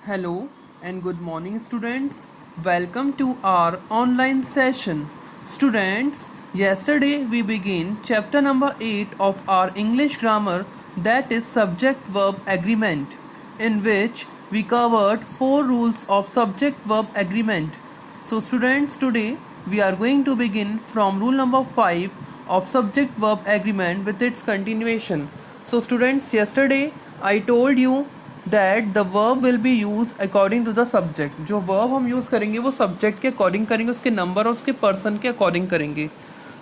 Hello and good morning, students. Welcome to our online session. Students, yesterday we began chapter number 8 of our English grammar, that is subject verb agreement, in which we covered 4 rules of subject verb agreement. So, students, today we are going to begin from rule number 5 of subject verb agreement with its continuation. So, students, yesterday I told you that the verb will be used according to the subject. जो verb हम use करेंगे वो subject के according करेंगे, उसके number और उसके person के according करेंगे.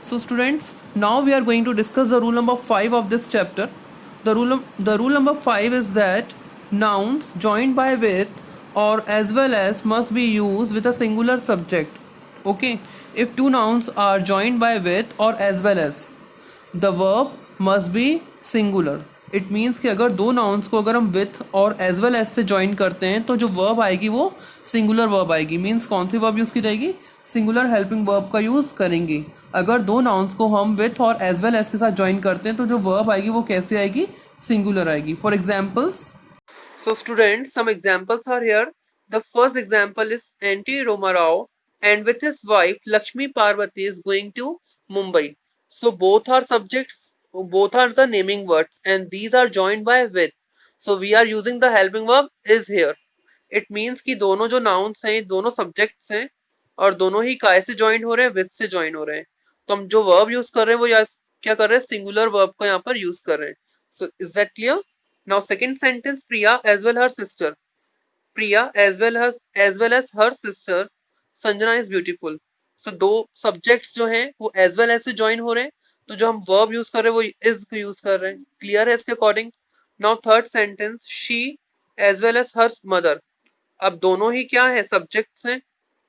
So students, now we are going to discuss the rule number 5 of this chapter. The rule number 5 is that nouns joined by with or as well as must be used with a singular subject. Okay, if two nouns are joined by with or as well as, the verb must be singular. It means कि अगर दो nouns को अगर हम with और as well as से join करते हैं तो जो वर्ब आएगी वो सिंगुलर वर्ब आएगी. मीन्स कौन सी वर्ब यूज़ की जाएगी? सिंगुलर हेल्पिंग वर्ब का यूज़ करेंगे. अगर दो नाउन्स को हम विथ और एज वेल एज के साथ ज्वाइन करते हैं तो जो वर्ब आएगी वो कैसे आएगी? सिंगुलर आएगी. For examples, so students, some examples are here. The first example is N.T. Ramarao and with his wife Lakshmi Parvati is going to Mumbai. So both are subjects, both are the naming words and these are joined by with. So we are using the helping verb is here. It means कि दोनों जो nouns हैं दोनों subjects हैं और दोनों ही काय से join हो रहे हैं? with से join हो रहे हैं. तो हम जो verb use कर रहे हैं वो क्या कर रहे हैं? singular verb को यहाँ पर use कर रहे हैं. So is that clear? Now second sentence, Priya as well her sister. Priya as well as her sister Sanjana is beautiful. So दो subjects जो हैं वो as well as से join हो रहे हैं. तो जो हम verb use कर रहे हैं वो is को use कर रहे हैं. Clear है इसके according? Now third sentence, she as well as her mother. अब दोनों ही क्या है? Subjects हैं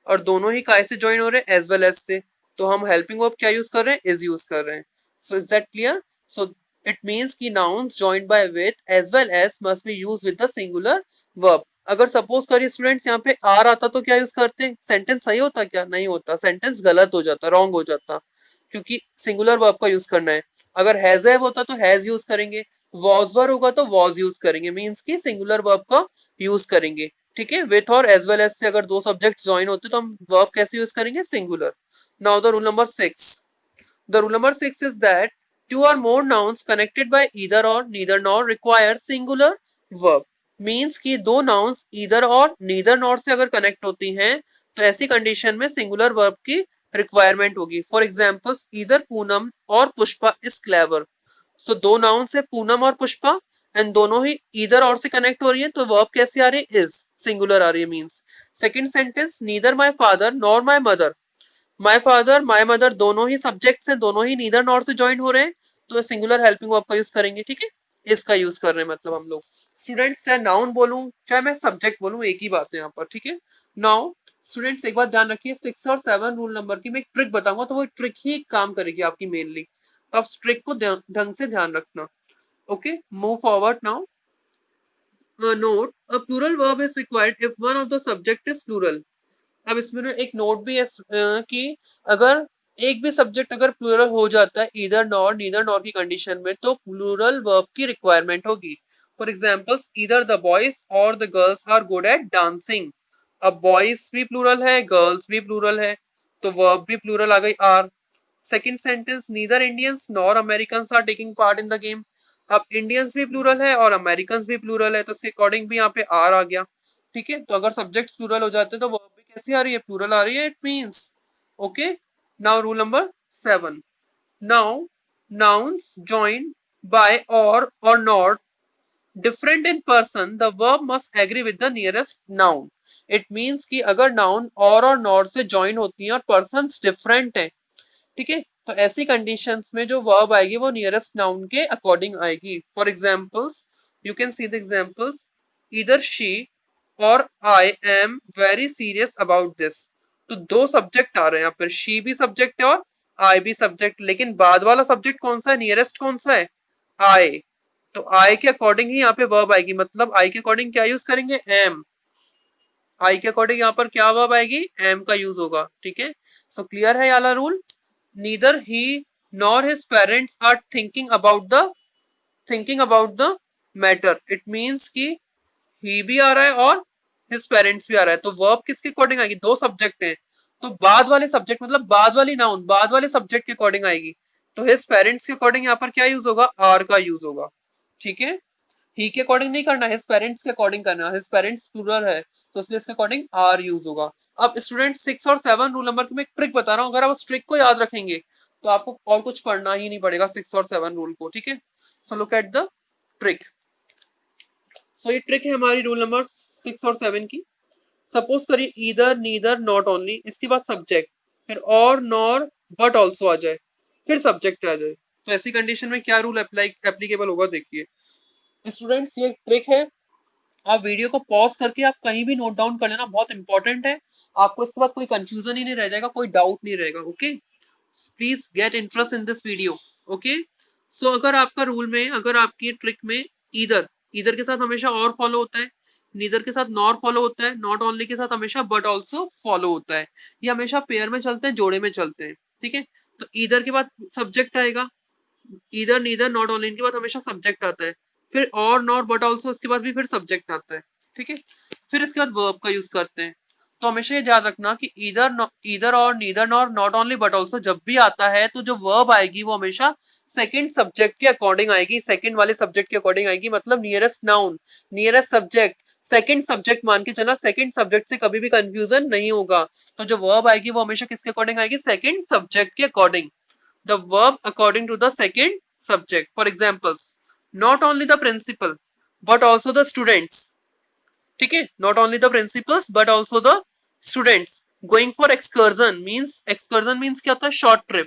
और दोनों ही काय से join हो रहे हैं? As well as से. तो हम helping verb क्या use कर रहे हैं? Is use कर रहे हैं. So is that clear? So it means कि nouns joined by with as well as must be used with the singular verb. अगर सपोज करिए स्टूडेंट्स यहाँ पे आर आता तो क्या यूज करते हैं? सेंटेंस सही होता? क्या नहीं होता? सेंटेंस गलत हो जाता, रॉन्ग हो जाता, क्योंकि सिंगुलर वर्ब का यूज करना है. अगर हैज हैव होता तो हैज यूज करेंगे, वॉज वर होगा तो वॉज यूज करेंगे. मींस कि सिंगुलर वर्ब का यूज करेंगे. ठीक है, विथ और एज वेल एज से अगर दो सब्जेक्ट ज्वाइन होते तो हम वर्ब कैसे यूज करेंगे? Singular. Now the rule number 6. The rule number 6 is that two or more nouns connected by either or neither nor require singular verb. Means कि दो nouns either और neither nor से अगर connect होती हैं तो ऐसी condition में singular verb की requirement होगी. For example, either Poonam और पुष्पा is clever. So दो nouns है पूनम और पुष्पा एंड दोनों ही either और से connect हो रही है तो verb कैसे आ रही है? Is. Singular आ रही है means. Second sentence, neither my father nor my mother. My father my mother दोनों ही सब्जेक्ट्स हैं, दोनों ही नीदर नॉर से ज्वाइन हो रहे हैं तो सिंगुलर हेल्पिंग वर्ब का यूज करेंगे. ठीक है, इसका यूज कर रहे हैं मतलब हम लोग. स्टूडेंट्स, चाहे नाउन बोलूं चाहे मैं सब्जेक्ट बोलूं एक ही बात है यहाँ पर. ठीक है, नाउ स्टूडेंट्स एक बात ध्यान रखिए, 6 और 7 रूल नंबर की मैं एक ट्रिक बताऊंगा तो वो ट्रिक ही काम करेगी आपकी मेनली. तो आप ट्रिक को ढंग से ध्यान रखना. Okay, move forward now. Note, a plural verb is required if one of the subject is plural. अब इसमें एक नोट भी है कि अगर एक भी सब्जेक्ट अगर प्लूरल हो जाता है ईदर नॉर नीदर नॉर की कंडीशन में तो प्लूरल वर्ब की रिक्वायरमेंट होगी. For examples, either the boys और the girls are good at dancing. अब बॉयज भी प्लूरल है, गर्ल्स भी प्लूरल है, तो वर्ब भी प्लूरल आ गई are. Second sentence, neither Indians nor American are taking part in the game. अब इंडियंस भी प्लूरल है और अमेरिकन भी प्लूरल है तो उसके अकॉर्डिंग भी यहाँ पे आर आ गया. ठीक है, तो अगर सब्जेक्ट्स प्लूरल हो जाते हैं तो वर्ब भी कैसी आ रही है? प्लूरल आ रही है. It means okay. Now rule number 7. Now nouns joined by or not different in person, the verb must agree with the nearest noun. It means कि अगर noun और not से join होती है और persons different है, ठीक है, तो ऐसी कंडीशंस में जो वर्ब आएगी वो नियरेस्ट नाउन के अकॉर्डिंग आएगी. For examples, you can see the examples. Either she और I am very serious about this. तो दो सब्जेक्ट आ रहे हैं यहाँ पर, शी भी सब्जेक्ट है और आई भी सब्जेक्ट, लेकिन बाद वाला सब्जेक्ट कौन सा है? नियरेस्ट कौन सा है? आई. तो आई के अकॉर्डिंग ही यहाँ पे वर्ब आएगी. मतलब आई के अकॉर्डिंग क्या यूज करेंगे? एम. आई के अकॉर्डिंग यहाँ पर क्या वर्ब आएगी? एम का यूज होगा. ठीक है, सो क्लियर है ये वाला rule. neither he nor his parents are thinking about the matter. It means कि he भी आ रहा है और हिज पेरेंट्स भी आ रहा है, तो वर्ब किसके अकॉर्डिंग आएगी? दो सब्जेक्ट हैं, तो बाद वाले सब्जेक्ट मतलब बाद वाली नाउन बाद वाले सब्जेक्ट के अकॉर्डिंग आएगी। तो हिज पेरेंट्स के अकॉर्डिंग यहाँ पर क्या यूज होगा? आर का यूज होगा। ठीक है, ही के अकॉर्डिंग नहीं करना, हिज पेरेंट्स के अकॉर्डिंग करना, हिज पेरेंट्स प्लूरल है तो इसलिए इसके अकॉर्डिंग आर यूज होगा। अब स्टूडेंट 6 और 7 रूल नंबर की मैं एक ट्रिक बता रहा हूँ, अगर आप उस ट्रिक को याद रखेंगे तो आपको और कुछ पढ़ना ही नहीं पड़ेगा 6 और 7 रूल को। ठीक है, so look at the trick. So ये ट्रिक है हमारी रूल नंबर 6 और 7 की। सपोज करिए ईदर नीदर नॉट ओनली, इसके बाद सब्जेक्ट, फिर और नॉर बट ऑल्सो आ जाए, फिर सब्जेक्ट आ जाए, तो ऐसी कंडीशन में क्या रूल अप्लाई एप्लीकेबल होगा? देखिए स्टूडेंट्स, ये ट्रिक है, आप वीडियो को पॉज करके आप कहीं भी नोट डाउन कर लेना, बहुत इंपॉर्टेंट है। आपको इसके बाद कोई कंफ्यूजन ही नहीं रह जाएगा, कोई डाउट नहीं रहेगा। Okay, please get interest in this video. Okay, so अगर आपका रूल में, अगर आपकी ट्रिक में ईदर ईदर के साथ हमेशा और फॉलो होता है, नीदर के साथ नॉर फॉलो होता है, नॉट ओनली के साथ हमेशा बट ऑल्सो फॉलो होता है, ये हमेशा पेयर में चलते हैं, जोड़े में चलते हैं। ठीक है, तो ईदर के बाद सब्जेक्ट आएगा, ईदर नीदर नॉट ओनली इनके बाद हमेशा सब्जेक्ट आता है, फिर और नॉट बट ऑल्सो इसके बाद भी फिर सब्जेक्ट आता है। ठीक है, फिर इसके बाद वर्ब का यूज करते हैं। तो हमेशा ये याद रखना कि ईदर और neither nor not only but also जब भी आता है तो जो वर्ब आएगी वो हमेशा सेकंड सब्जेक्ट के अकॉर्डिंग आएगी, सेकंड वाले सब्जेक्ट के अकॉर्डिंग आएगी, मतलब nearest noun nearest subject second subject मान के चलना, सेकंड सब्जेक्ट से कभी भी कंफ्यूजन नहीं होगा। तो जो वर्ब आएगी वो हमेशा किसके अकॉर्डिंग आएगी? सेकंड सब्जेक्ट के according, the verb according to the second subject. For examples, not only the principal but also the students. ठीक है, not only the principals but also the students going for excursion means क्या होता है? Short trip.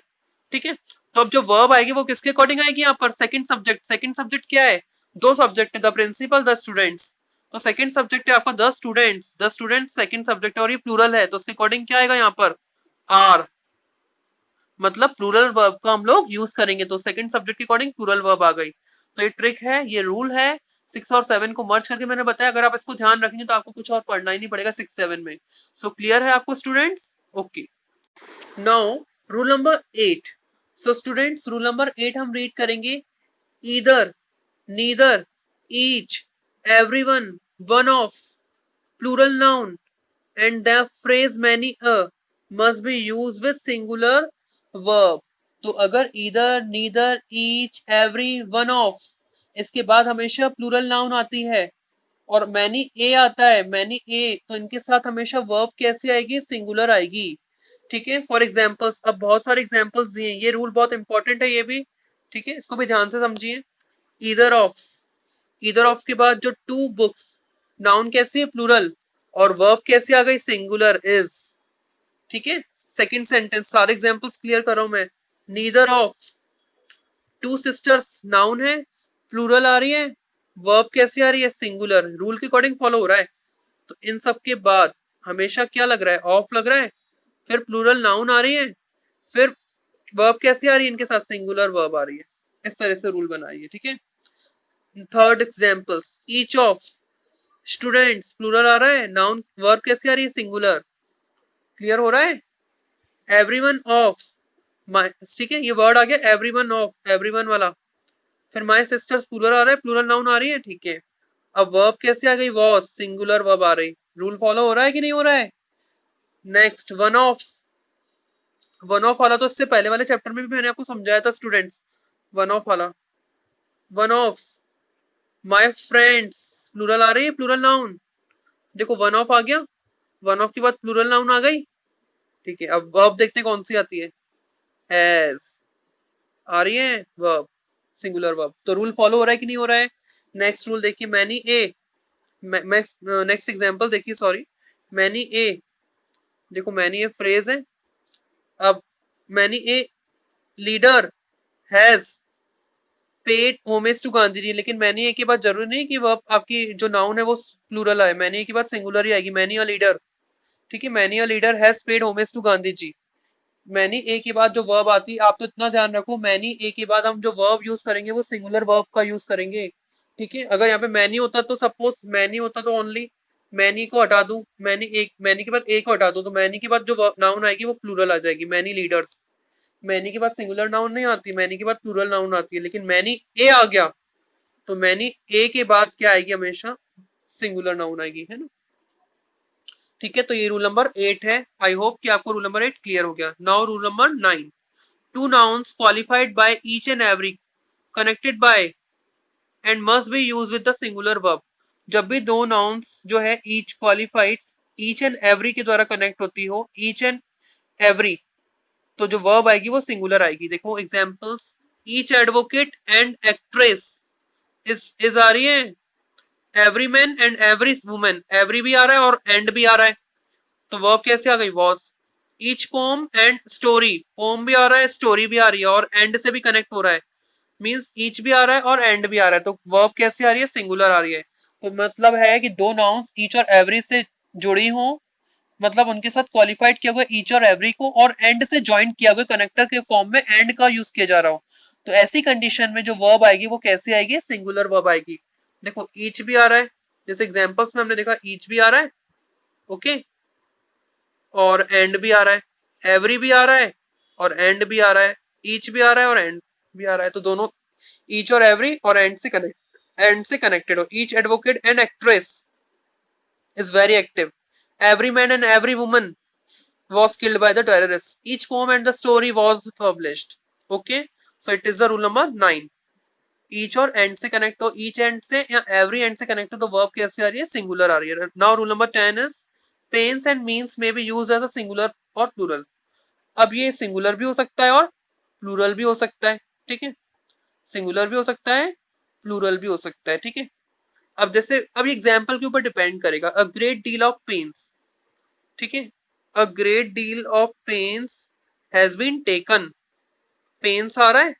ठीक है, तो अब जो वर्ब आएगी वो किसके अकॉर्डिंग आएगी? यहाँ पर सेकंड सब्जेक्ट। सेकंड सब्जेक्ट क्या है? दो सब्जेक्ट है, द प्रिंसिपल द स्टूडेंट्स। तो सेकंड सब्जेक्ट है आपका the students, the students second subject है और ये प्लूरल है तो उसके अकॉर्डिंग क्या आएगा यहाँ पर? आर, मतलब प्लूरल वर्ब का हम लोग यूज करेंगे, तो सेकंड सब्जेक्ट के अकॉर्डिंग प्लूरल वर्ब आ गई। तो ये ट्रिक है, ये रूल है, 6 और 7 को मर्ज करके मैंने बताया। अगर आप इसको ध्यान रखेंगे तो आपको कुछ और पढ़ना ही नहीं पड़ेगा 6 7 में। सो क्लियर है आपको students? Okay, now rule number 8। So students rule number 8 हम रीड करेंगे। Either neither each everyone one of plural noun and the phrase many a must be used with singular verb। तो अगर either neither each every one of इसके बाद हमेशा plural noun आती है और many a आता है, many a, तो इनके साथ हमेशा वर्ब कैसी आएगी? सिंगुलर आएगी। ठीक है, फॉर एग्जाम्पल्स, अब बहुत सारे एग्जाम्पल्स दिए, ये रूल बहुत इंपॉर्टेंट है ये भी। ठीक है, इसको भी ध्यान से समझिए। ईदर ऑफ, ईदर ऑफ के बाद जो टू बुक्स, नाउन कैसी है? प्लूरल, और वर्ब कैसी आ गई? Singular, is. ठीक है, सेकंड सेंटेंस, सारे एग्जांपल्स क्लियर कर रहा हूं मैं। Neither of two sisters, noun है, प्लूरल आ रही है, वर्ब कैसी आ रही है? सिंगुलर, रूल के अकॉर्डिंग फॉलो हो रहा है। तो इन सब के बाद हमेशा क्या लग रहा है? ऑफ लग रहा है, फिर प्लूरल नाउन आ रही है, फिर वर्ब कैसी आ रही है? इनके साथ सिंगुलर वर्ब आ रही है। इस तरह से रूल बनाइए। ठीक है, third examples, each of students, plural आ रहा है, नाउन वर्ब कैसी आ रही है? सिंगुलर। क्लियर हो रहा है? एवरीवन ऑफ माय, ठीक है, ये वर्ड आ गया एवरीवन ऑफ, एवरीवन वाला। फिर माय सिस्टर्स, प्लूरल आ रहा है, प्लूरल नाउन आ रही है। ठीक है, अब वर्ब कैसे आ गई? वॉज, सिंगुलर वर्ब आ रही। रूल फॉलो हो रहा है कि नहीं हो रहा है? Next, one of, one of वाला तो इससे पहले वाले चैप्टर में भी मैंने आपको समझाया था स्टूडेंट्स। वन ऑफ वाला, one of my friends, plural आ रही है, प्लूरल नाउन। देखो वन ऑफ आ गया, वन ऑफ के बाद प्लूरल नाउन आ गई। ठीक है, अब वर्ब देखते हैं कौन सी आती है। हैज आ रही है वर्ब, सिंगुलर वर्ब। तो रूल फॉलो हो रहा है कि नहीं हो रहा है? नेक्स्ट रूल देखिए, मैनी ए, नेक्स्ट एग्जांपल देखिए, सॉरी, मैनी ए, देखो मैनी ए फ्रेज है। अब many a leader has paid homage to Gandhi ji, लेकिन मैनी ए के बाद जरूरी नहीं कि वर्ब आपकी जो नाउन है वो प्लूरल आए, मैनी ए के बाद सिंगुलर ही आएगी, मैनी अ लीडर। ठीक है, many a leader has paid homage to Gandhi ji. Many a के बाद जो वर्ब आती है, आप तो इतना ध्यान रखो, मैनी ए के बाद हम जो वर्ब यूज करेंगे वो सिंगुलर वर्ब का यूज करेंगे। ठीक है, अगर यहाँ पे मैनी होता तो सपोज मैनी होता तो ओनली मैनी को हटा दूं, मैनी एक, मैनी के बाद ए को हटा दूं, तो मैनी के बाद जो नाउन आएगी वो प्लूरल आ जाएगी, मैनी लीडर्स। मैनी के बाद सिंगुलर नाउन नहीं आती, मैनी के बाद प्लूरल नाउन आती है, लेकिन मैनी ए आ गया तो मैनी ए के बाद क्या आएगी? हमेशा सिंगुलर नाउन आएगी, है ना। ठीक है, तो ये रूल नंबर 8 है। आई होप कि आपको रूल नंबर 8 क्लियर हो गया। Now rule number 9, two nouns qualified by each and every connected by and must be use with the singular verb. जब भी दो नाउन्स जो है each qualified each and every के द्वारा कनेक्ट होती हो, ईच एंड एवरी, तो जो वर्ब आएगी वो सिंगुलर आएगी। देखो examples, each advocate and actress is आ रही है, every man and every women, every भी आ रहा है और एंड भी आ रहा है, तो वर्ब कैसे आ गई, was. Each poem and story, poem भी आ रहा है, स्टोरी भी आ रही है और एंड से भी कनेक्ट हो रहा है, मींस ईच भी आ रहा है और एंड भी आ रहा है, तो वर्ब कैसे आ रही है, सिंगुलर आ रही है। तो मतलब है कि दो नाउन्स ईच और एवरी से जुड़ी हो, मतलब उनके साथ क्वालिफाइड किया हुआ ईच और एवरी को और एंड से ज्वाइन किया हुआ कनेक्टर के फॉर्म में एंड का यूज किया जा रहा हो, तो ऐसी कंडीशन में जो वर्ब आएगी वो कैसे आएगी, सिंगुलर वर्ब आएगी। देखो ईच भी आ रहा है, जैसे एग्जांपल्स में हमने देखा ईच भी आ रहा है, ओके, और एंड भी आ रहा है, एवरी भी आ रहा है और एंड भी आ रहा है, ईच भी आ रहा है और एंड भी आ रहा है, तो दोनों ईच और एवरी और एंड से कनेक्टेड हो। Each advocate and actress is very active, every man and every woman was killed by the terrorists. Each poem and the story was published. Okay, so it is the rule number 9. Each और end से connect हो, each end से या every end से connect हो, तो verb कैसे आ रही है, singular आ रही है। Now rule number 10 is pains and means may be used as a singular or plural. अब ये singular भी हो सकता है और plural भी हो सकता है, ठीक है, singular भी हो सकता है, plural भी हो सकता है, ठीक है। अब जैसे अब एग्जाम्पल के ऊपर डिपेंड करेगा, a great deal of pains, ठीक है, a great deal of pains has been taken, pains आ रहा है,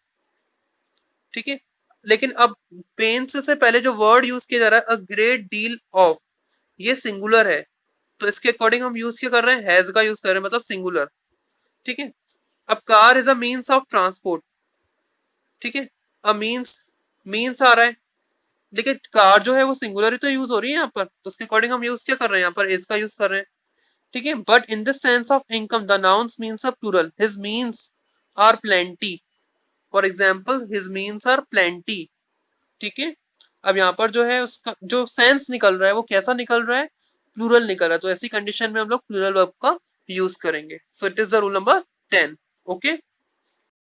ठीक है, लेकिन अब पेन्स से पहले जो वर्ड यूज किया जा रहा है अ ग्रेट डील ऑफ, ये सिंगुलर है, तो इसके अकॉर्डिंग हम यूज क्या कर रहे हैं, हैज का यूज कर रहे हैं, मतलब सिंगुलर, ठीक है। अब car is a means of transport, ठीक है, अ मीन्स आ रहा है, लेकिन कार जो है वो सिंगुलर ही तो यूज हो रही है यहाँ पर, तो उसके अकॉर्डिंग हम यूज क्या कर रहे हैं, यहाँ पर इज का यूज कर रहे हैं, ठीक है। But in the sense of income the nouns means a plural, his means are plenty, for example his means are plenty, ठीक है। अब यहाँ पर जो है उसका जो सेंस निकल रहा है वो कैसा निकल रहा है, प्लूरल निकल रहा है, तो ऐसी कंडीशन में हम लोग प्लूरल वर्ब का यूज करेंगे। So it is the rule number 10, okay.